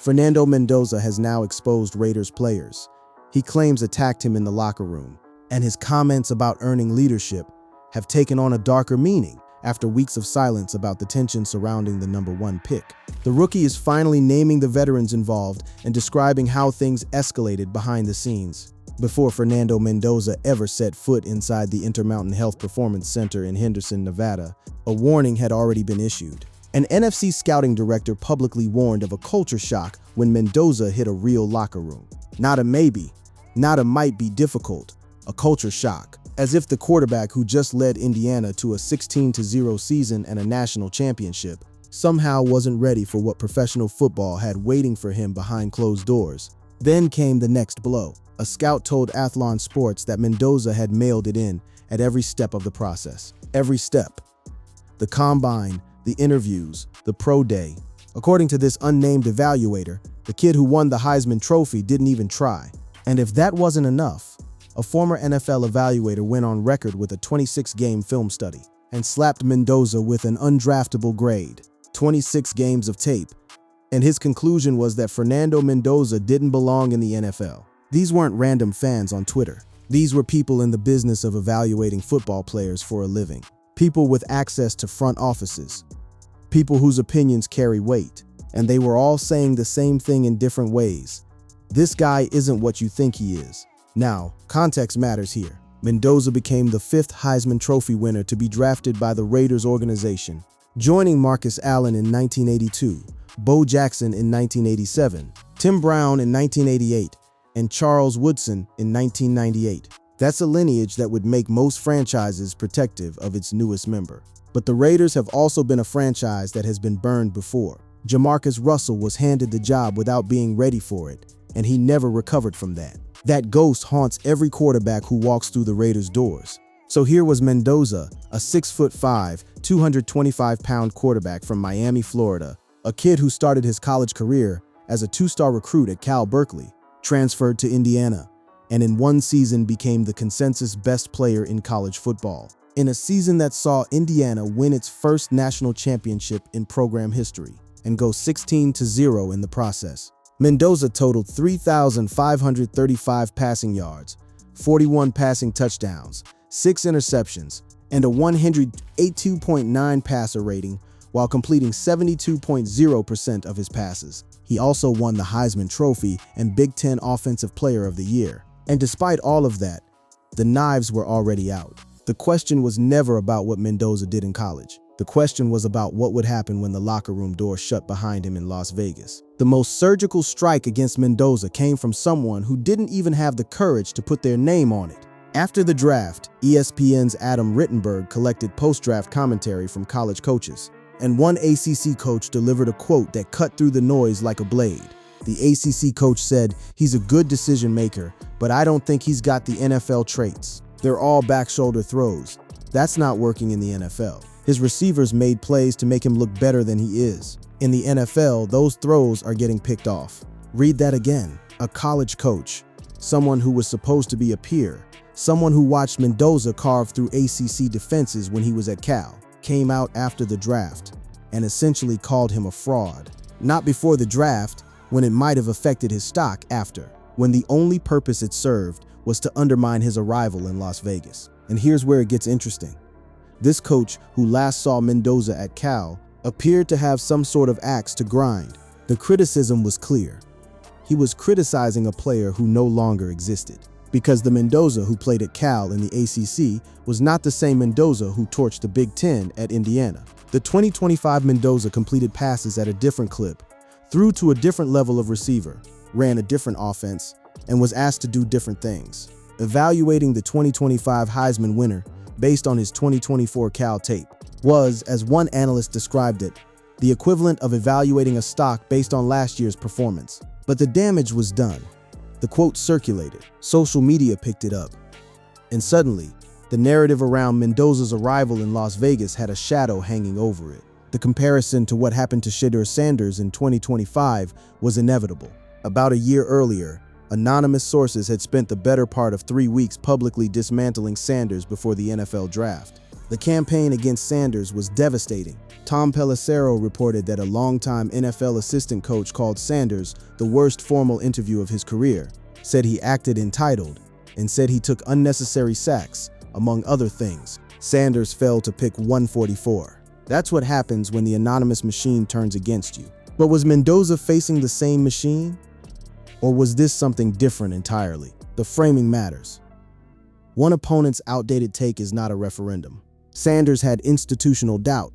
Fernando Mendoza has now exposed Raiders players he claims attacked him in the locker room, and his comments about earning leadership have taken on a darker meaning after weeks of silence about the tension surrounding the #1 pick. The rookie is finally naming the veterans involved and describing how things escalated behind the scenes. Before Fernando Mendoza ever set foot inside the Intermountain Health Performance Center in Henderson, Nevada, a warning had already been issued. An NFC scouting director publicly warned of a culture shock when Mendoza hit a real locker room. Not a maybe, not a might be difficult, a culture shock. As if the quarterback who just led Indiana to a 16-0 season and a national championship somehow wasn't ready for what professional football had waiting for him behind closed doors. Then came the next blow. A scout told Athlon Sports that Mendoza had mailed it in at every step of the process. Every step. The combine, the interviews, the pro day. According to this unnamed evaluator, the kid who won the Heisman Trophy didn't even try. And if that wasn't enough, a former NFL evaluator went on record with a 26-game film study and slapped Mendoza with an undraftable grade, 26 games of tape, and his conclusion was that Fernando Mendoza didn't belong in the NFL. These weren't random fans on Twitter. These were people in the business of evaluating football players for a living. People with access to front offices. People whose opinions carry weight. And they were all saying the same thing in different ways. This guy isn't what you think he is. Now, context matters here. Mendoza became the 5th Heisman Trophy winner to be drafted by the Raiders organization, joining Marcus Allen in 1982, Bo Jackson in 1987, Tim Brown in 1988, and Charles Woodson in 1998. That's a lineage that would make most franchises protective of its newest member. But the Raiders have also been a franchise that has been burned before. Jamarcus Russell was handed the job without being ready for it, and he never recovered from that. That ghost haunts every quarterback who walks through the Raiders' doors. So here was Mendoza, a 6'5", 225-pound quarterback from Miami, Florida, a kid who started his college career as a 2-star recruit at Cal Berkeley, transferred to Indiana, and in one season became the consensus best player in college football. In a season that saw Indiana win its first national championship in program history and go 16-0 in the process. Mendoza totaled 3,535 passing yards, 41 passing touchdowns, 6 interceptions, and a 182.9 passer rating while completing 72.0% of his passes. He also won the Heisman Trophy and Big Ten Offensive Player of the Year. And despite all of that, the knives were already out. The question was never about what Mendoza did in college. The question was about what would happen when the locker room door shut behind him in Las Vegas. The most surgical strike against Mendoza came from someone who didn't even have the courage to put their name on it. After the draft, ESPN's Adam Rittenberg collected post-draft commentary from college coaches, and one ACC coach delivered a quote that cut through the noise like a blade. The ACC coach said, "He's a good decision maker, but I don't think he's got the NFL traits. They're all back shoulder throws. That's not working in the NFL. His receivers made plays to make him look better than he is. In the NFL, those throws are getting picked off." Read that again. A college coach, someone who was supposed to be a peer, someone who watched Mendoza carve through ACC defenses when he was at Cal, came out after the draft and essentially called him a fraud. Not before the draft, when it might have affected his stock after, when the only purpose it served was to undermine his arrival in Las Vegas. And here's where it gets interesting. This coach, who last saw Mendoza at Cal, appeared to have some sort of axe to grind. The criticism was clear. He was criticizing a player who no longer existed, because the Mendoza who played at Cal in the ACC was not the same Mendoza who torched the Big Ten at Indiana. The 2025 Mendoza completed passes at a different clip, threw to a different level of receiver, ran a different offense, and was asked to do different things. Evaluating the 2025 Heisman winner based on his 2024 Cal tape was, as one analyst described it, the equivalent of evaluating a stock based on last year's performance. But the damage was done. The quote circulated, social media picked it up, and suddenly, the narrative around Mendoza's arrival in Las Vegas had a shadow hanging over it. The comparison to what happened to Shedeur Sanders in 2025 was inevitable. About a year earlier, anonymous sources had spent the better part of 3 weeks publicly dismantling Sanders before the NFL draft. The campaign against Sanders was devastating. Tom Pelissero reported that a longtime NFL assistant coach called Sanders the worst formal interview of his career, said he acted entitled, and said he took unnecessary sacks, among other things. Sanders fell to pick 144. That's what happens when the anonymous machine turns against you. But was Mendoza facing the same machine? Or was this something different entirely? The framing matters. One opponent's outdated take is not a referendum. Sanders had institutional doubt.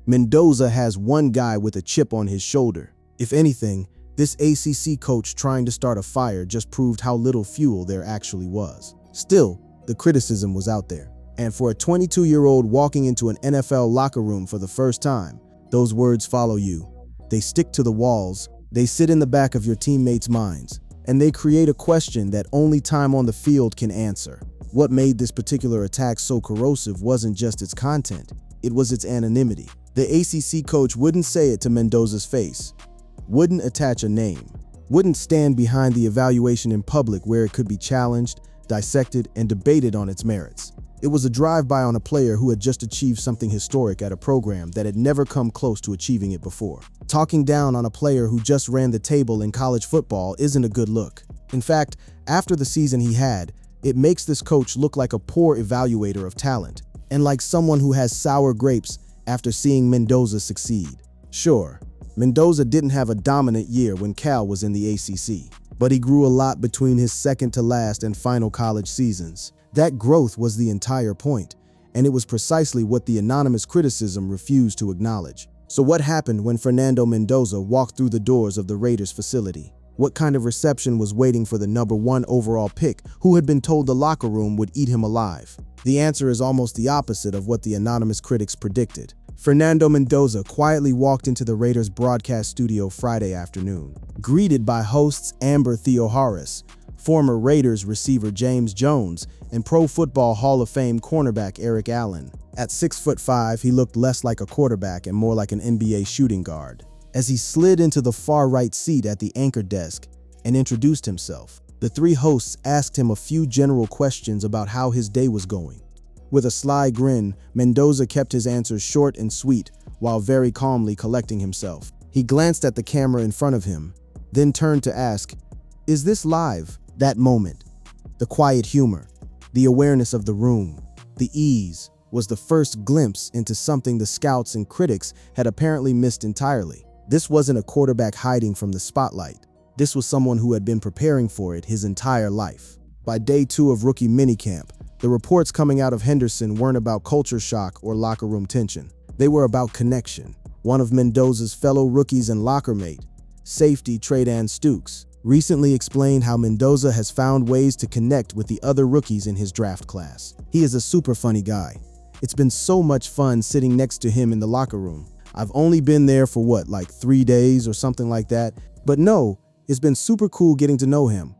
Mendoza has one guy with a chip on his shoulder. If anything, this ACC coach trying to start a fire just proved how little fuel there actually was. Still, the criticism was out there. And for a 22-year-old walking into an NFL locker room for the first time, those words follow you. They stick to the walls, they sit in the back of your teammates' minds, and they create a question that only time on the field can answer. What made this particular attack so corrosive wasn't just its content, it was its anonymity. The ACC coach wouldn't say it to Mendoza's face, wouldn't attach a name, wouldn't stand behind the evaluation in public where it could be challenged, dissected, and debated on its merits. It was a drive-by on a player who had just achieved something historic at a program that had never come close to achieving it before. Talking down on a player who just ran the table in college football isn't a good look. In fact, after the season he had, it makes this coach look like a poor evaluator of talent, and like someone who has sour grapes after seeing Mendoza succeed. Sure, Mendoza didn't have a dominant year when Cal was in the ACC, but he grew a lot between his second-to-last and final college seasons. That growth was the entire point, and it was precisely what the anonymous criticism refused to acknowledge. So what happened when Fernando Mendoza walked through the doors of the Raiders facility? What kind of reception was waiting for the #1 overall pick who had been told the locker room would eat him alive? The answer is almost the opposite of what the anonymous critics predicted. Fernando Mendoza quietly walked into the Raiders broadcast studio Friday afternoon, greeted by hosts Amber Theoharis, former Raiders receiver James Jones, and Pro Football Hall of Fame cornerback Eric Allen. At 6'5", he looked less like a quarterback and more like an NBA shooting guard. As he slid into the far right seat at the anchor desk and introduced himself, the three hosts asked him a few general questions about how his day was going. With a sly grin, Mendoza kept his answers short and sweet while very calmly collecting himself. He glanced at the camera in front of him, then turned to ask, "Is this live?" That moment, the quiet humor, the awareness of the room, the ease, was the first glimpse into something the scouts and critics had apparently missed entirely. This wasn't a quarterback hiding from the spotlight. This was someone who had been preparing for it his entire life. By day 2 of rookie minicamp, the reports coming out of Henderson weren't about culture shock or locker room tension. They were about connection. One of Mendoza's fellow rookies and locker mate, safety Tredan Stukes, recently explained how Mendoza has found ways to connect with the other rookies in his draft class. He is a super funny guy. It's been so much fun sitting next to him in the locker room. I've only been there for what, like 3 days or something like that? But no, it's been super cool getting to know him.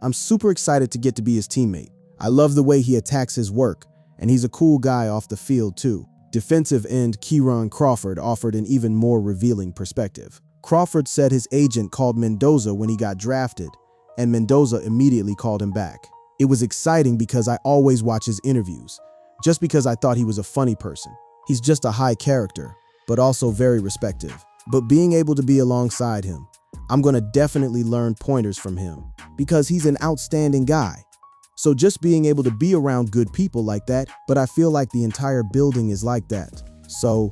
I'm super excited to get to be his teammate. I love the way he attacks his work, and he's a cool guy off the field too. Defensive end Kieran Crawford offered an even more revealing perspective. Crawford said his agent called Mendoza when he got drafted, and Mendoza immediately called him back. It was exciting because I always watch his interviews, just because I thought he was a funny person. He's just a high character, but also very respective. But being able to be alongside him, I'm gonna definitely learn pointers from him, because he's an outstanding guy. So just being able to be around good people like that, but I feel like the entire building is like that. So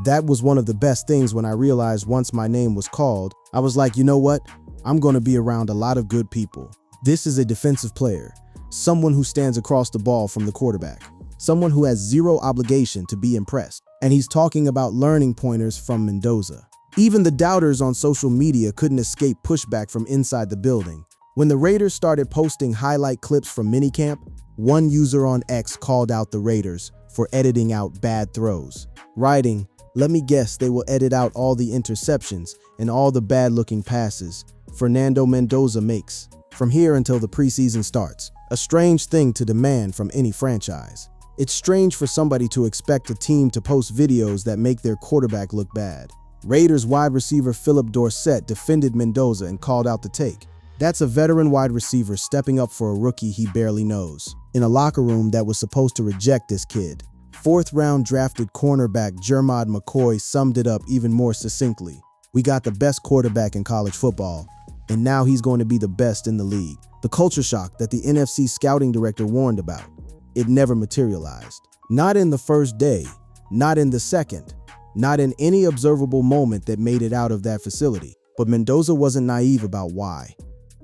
that was one of the best things when I realized once my name was called, I was like, you know what? I'm gonna be around a lot of good people. This is a defensive player, someone who stands across the ball from the quarterback, someone who has zero obligation to be impressed. And he's talking about learning pointers from Mendoza. Even the doubters on social media couldn't escape pushback from inside the building. When the Raiders started posting highlight clips from minicamp, one user on X called out the Raiders for editing out bad throws, writing, "Let me guess they will edit out all the interceptions and all the bad-looking passes Fernando Mendoza makes from here until the preseason starts." A strange thing to demand from any franchise. It's strange for somebody to expect a team to post videos that make their quarterback look bad. Raiders wide receiver Philip Dorsett defended Mendoza and called out the take. That's a veteran wide receiver stepping up for a rookie he barely knows, in a locker room that was supposed to reject this kid. fourth-round drafted cornerback Jermod McCoy summed it up even more succinctly. "We got the best quarterback in college football, and now he's going to be the best in the league." The culture shock that the NFC scouting director warned about, it never materialized. Not in the first day, not in the second, not in any observable moment that made it out of that facility. But Mendoza wasn't naive about why.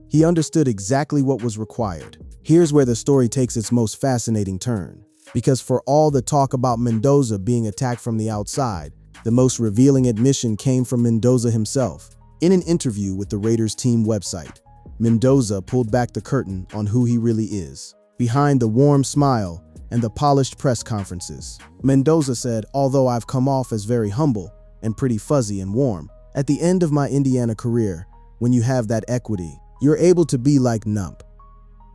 He understood exactly what was required. Here's where the story takes its most fascinating turn. Because for all the talk about Mendoza being attacked from the outside, the most revealing admission came from Mendoza himself. In an interview with the Raiders team website, Mendoza pulled back the curtain on who he really is. Behind the warm smile and the polished press conferences, Mendoza said, "Although I've come off as very humble and pretty fuzzy and warm, at the end of my Indiana career, when you have that equity, you're able to be like number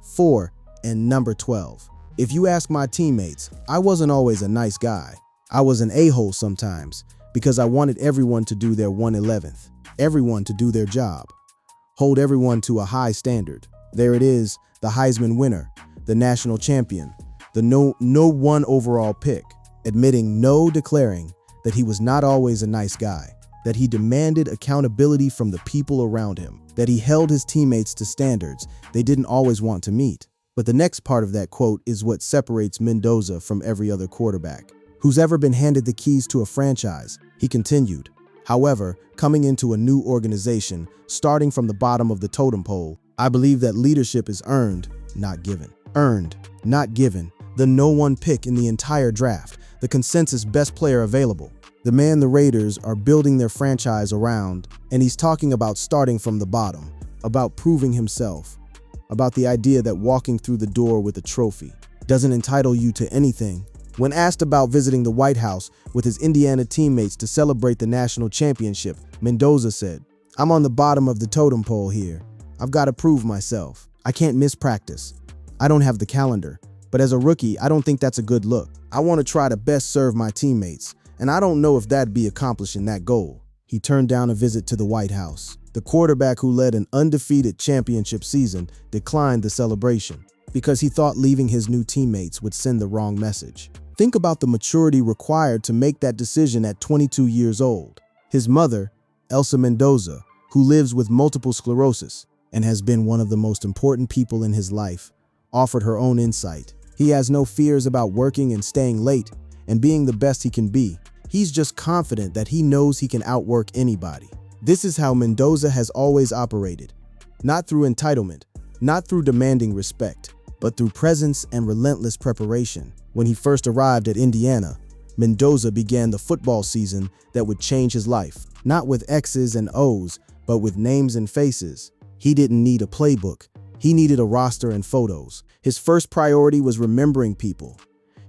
4 and number 12. If you ask my teammates, I wasn't always a nice guy. I was an a-hole sometimes because I wanted everyone to do their 1/11th, everyone to do their job, hold everyone to a high standard. There it is, the Heisman winner, the national champion, the no one overall pick, admitting declaring that he was not always a nice guy, that he demanded accountability from the people around him, that he held his teammates to standards they didn't always want to meet." But the next part of that quote is what separates Mendoza from every other quarterback who's ever been handed the keys to a franchise. He continued, "However, coming into a new organization, starting from the bottom of the totem pole, I believe that leadership is earned, not given." Earned, not given. The no one pick in the entire draft, the consensus best player available. The man the Raiders are building their franchise around, and he's talking about starting from the bottom, about proving himself, about the idea that walking through the door with a trophy doesn't entitle you to anything. When asked about visiting the White House with his Indiana teammates to celebrate the national championship, Mendoza said, "I'm on the bottom of the totem pole here. I've got to prove myself. I can't miss practice. I don't have the calendar, but as a rookie, I don't think that's a good look. I want to try to best serve my teammates, and I don't know if that'd be accomplishing that goal." He turned down a visit to the White House. The quarterback who led an undefeated championship season declined the celebration because he thought leaving his new teammates would send the wrong message. Think about the maturity required to make that decision at 22 years old. His mother, Elsa Mendoza, who lives with multiple sclerosis and has been one of the most important people in his life, offered her own insight. He has no fears about working and staying late and being the best he can be. He's just confident that he knows he can outwork anybody. This is how Mendoza has always operated. Not through entitlement, not through demanding respect, but through presence and relentless preparation. When he first arrived at Indiana, Mendoza began the football season that would change his life. Not with X's and O's, but with names and faces. He didn't need a playbook. He needed a roster and photos. His first priority was remembering people.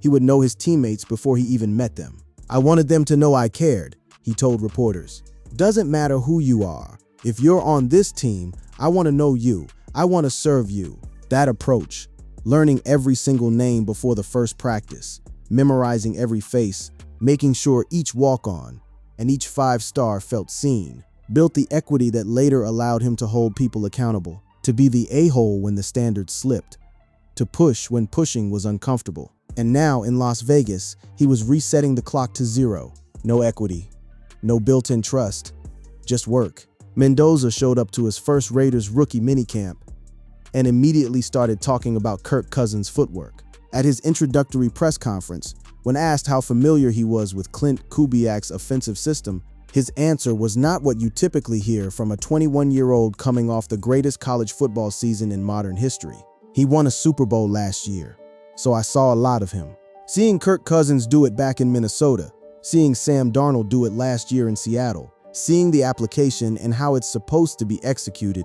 He would know his teammates before he even met them. "I wanted them to know I cared," he told reporters. "Doesn't matter who you are. If you're on this team, I want to know you. I want to serve you." That approach, learning every single name before the first practice, memorizing every face, making sure each walk-on and each five-star felt seen, built the equity that later allowed him to hold people accountable, to be the a-hole when the standards slipped, to push when pushing was uncomfortable. And now in Las Vegas, he was resetting the clock to zero. No equity, no built-in trust, just work. Mendoza showed up to his first Raiders rookie minicamp and immediately started talking about Kirk Cousins' footwork. At his introductory press conference, when asked how familiar he was with Clint Kubiak's offensive system, his answer was not what you typically hear from a 21-year-old coming off the greatest college football season in modern history. He won a Super Bowl last year, so I saw a lot of him. Seeing Kirk Cousins do it back in Minnesota, seeing Sam Darnold do it last year in Seattle, seeing the application and how it's supposed to be executed,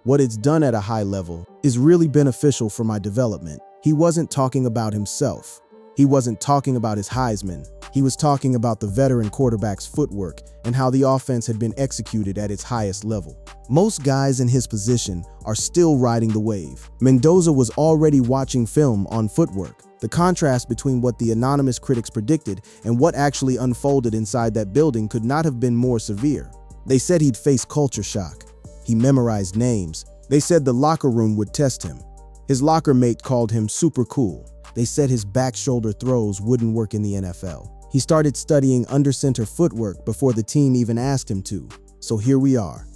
what it's done at a high level, is really beneficial for my development. He wasn't talking about himself. He wasn't talking about his Heisman. He was talking about the veteran quarterback's footwork and how the offense had been executed at its highest level. Most guys in his position are still riding the wave. Mendoza was already watching film on footwork. The contrast between what the anonymous critics predicted and what actually unfolded inside that building could not have been more severe. They said he'd face culture shock. He memorized names. They said the locker room would test him. His locker mate called him super cool. They said his back-shoulder throws wouldn't work in the NFL. He started studying under-center footwork before the team even asked him to. So here we are.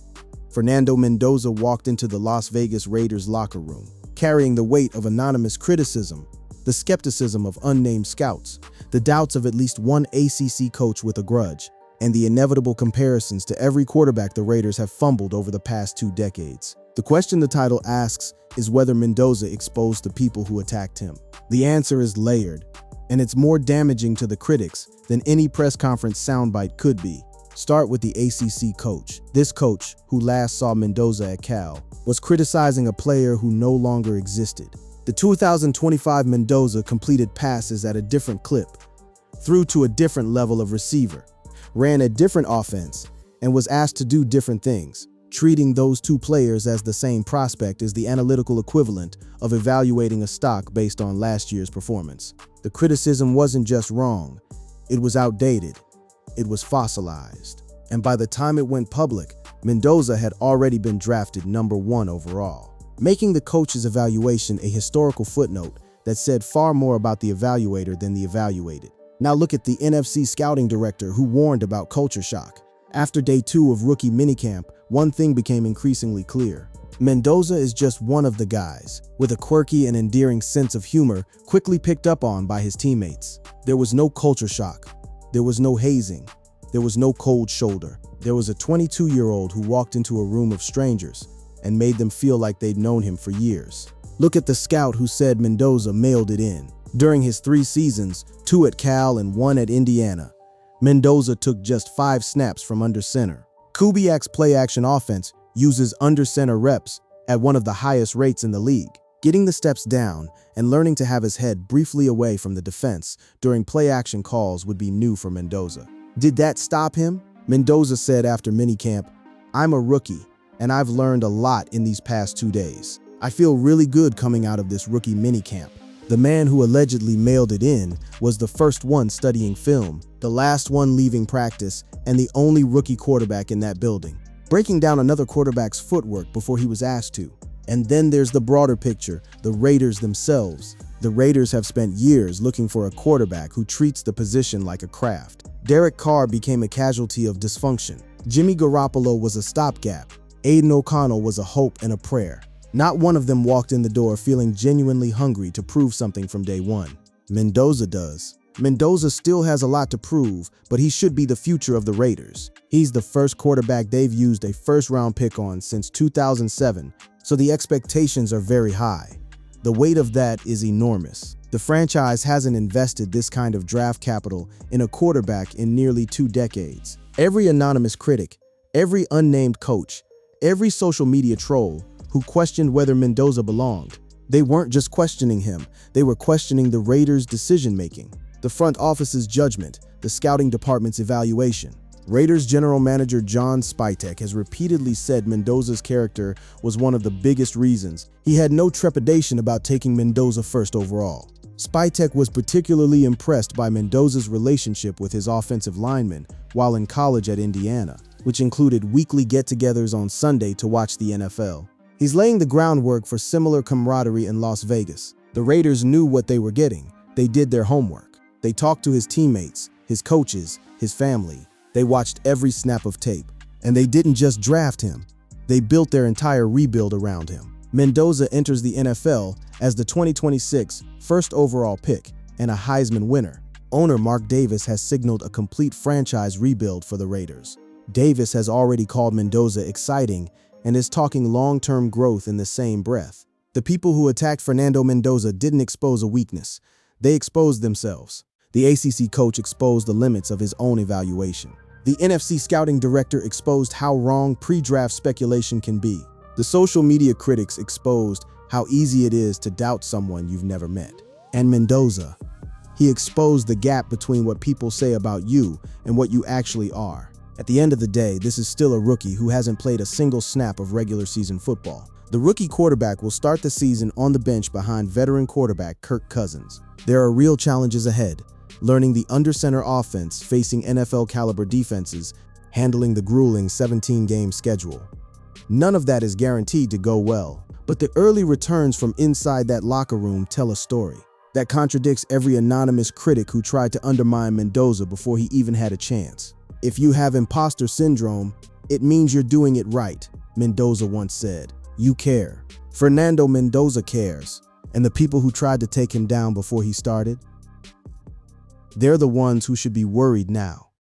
Fernando Mendoza walked into the Las Vegas Raiders locker room, carrying the weight of anonymous criticism, the skepticism of unnamed scouts, the doubts of at least one ACC coach with a grudge, and the inevitable comparisons to every quarterback the Raiders have fumbled over the past 2 decades. The question the title asks is whether Mendoza exposed the people who attacked him. The answer is layered, and it's more damaging to the critics than any press conference soundbite could be. Start with the ACC coach. This coach, who last saw Mendoza at Cal, was criticizing a player who no longer existed. The 2025 Mendoza completed passes at a different clip, threw to a different level of receiver, ran a different offense, and was asked to do different things. Treating those 2 players as the same prospect is the analytical equivalent of evaluating a stock based on last year's performance. The criticism wasn't just wrong, it was outdated. It was fossilized. And by the time it went public, Mendoza had already been drafted number 1 overall, making the coach's evaluation a historical footnote that said far more about the evaluator than the evaluated. Now look at the NFC scouting director who warned about culture shock. After day 2 of rookie minicamp, one thing became increasingly clear. Mendoza is just one of the guys, with a quirky and endearing sense of humor quickly picked up on by his teammates. There was no culture shock. There was no hazing. There was no cold shoulder. There was a 22-year-old who walked into a room of strangers and made them feel like they'd known him for years. Look at the scout who said Mendoza mailed it in. During his 3 seasons, 2 at Cal and 1 at Indiana, Mendoza took just 5 snaps from under center. Kubiak's play-action offense uses under center reps at one of the highest rates in the league. Getting the steps down and learning to have his head briefly away from the defense during play-action calls would be new for Mendoza. Did that stop him? Mendoza said after minicamp, "I'm a rookie, and I've learned a lot in these past 2 days. I feel really good coming out of this rookie minicamp." The man who allegedly mailed it in was the first one studying film, the last one leaving practice, and the only rookie quarterback in that building, breaking down another quarterback's footwork before he was asked to. And then there's the broader picture, the Raiders themselves. The Raiders have spent years looking for a quarterback who treats the position like a craft. Derek Carr became a casualty of dysfunction. Jimmy Garoppolo was a stopgap. Aiden O'Connell was a hope and a prayer. Not one of them walked in the door feeling genuinely hungry to prove something from day 1. Mendoza does. Mendoza still has a lot to prove, but he should be the future of the Raiders. He's the first quarterback they've used a first-round pick on since 2007, so the expectations are very high. The weight of that is enormous. The franchise hasn't invested this kind of draft capital in a quarterback in nearly 2 decades. Every anonymous critic, every unnamed coach, every social media troll who questioned whether Mendoza belonged, they weren't just questioning him, they were questioning the Raiders' decision-making, the front office's judgment, the scouting department's evaluation. Raiders general manager John Spytek has repeatedly said Mendoza's character was one of the biggest reasons he had no trepidation about taking Mendoza first overall. Spytek was particularly impressed by Mendoza's relationship with his offensive linemen while in college at Indiana, which included weekly get-togethers on Sunday to watch the NFL. He's laying the groundwork for similar camaraderie in Las Vegas. The Raiders knew what they were getting. They did their homework. They talked to his teammates, his coaches, his family. They watched every snap of tape. And they didn't just draft him. They built their entire rebuild around him. Mendoza enters the NFL as the 2026 first overall pick and a Heisman winner. Owner Mark Davis has signaled a complete franchise rebuild for the Raiders. Davis has already called Mendoza exciting and is talking long-term growth in the same breath. The people who attacked Fernando Mendoza didn't expose a weakness. They exposed themselves. The ACC coach exposed the limits of his own evaluation. The NFC scouting director exposed how wrong pre-draft speculation can be. The social media critics exposed how easy it is to doubt someone you've never met. And Mendoza, he exposed the gap between what people say about you and what you actually are. At the end of the day, this is still a rookie who hasn't played a single snap of regular season football. The rookie quarterback will start the season on the bench behind veteran quarterback Kirk Cousins. There are real challenges ahead, learning the under-center offense, facing NFL-caliber defenses, handling the grueling 17-game schedule. None of that is guaranteed to go well, but the early returns from inside that locker room tell a story. That contradicts every anonymous critic who tried to undermine Mendoza before he even had a chance. If you have imposter syndrome, it means you're doing it right, Mendoza once said. You care. Fernando Mendoza cares. And the people who tried to take him down before he started? They're the ones who should be worried now.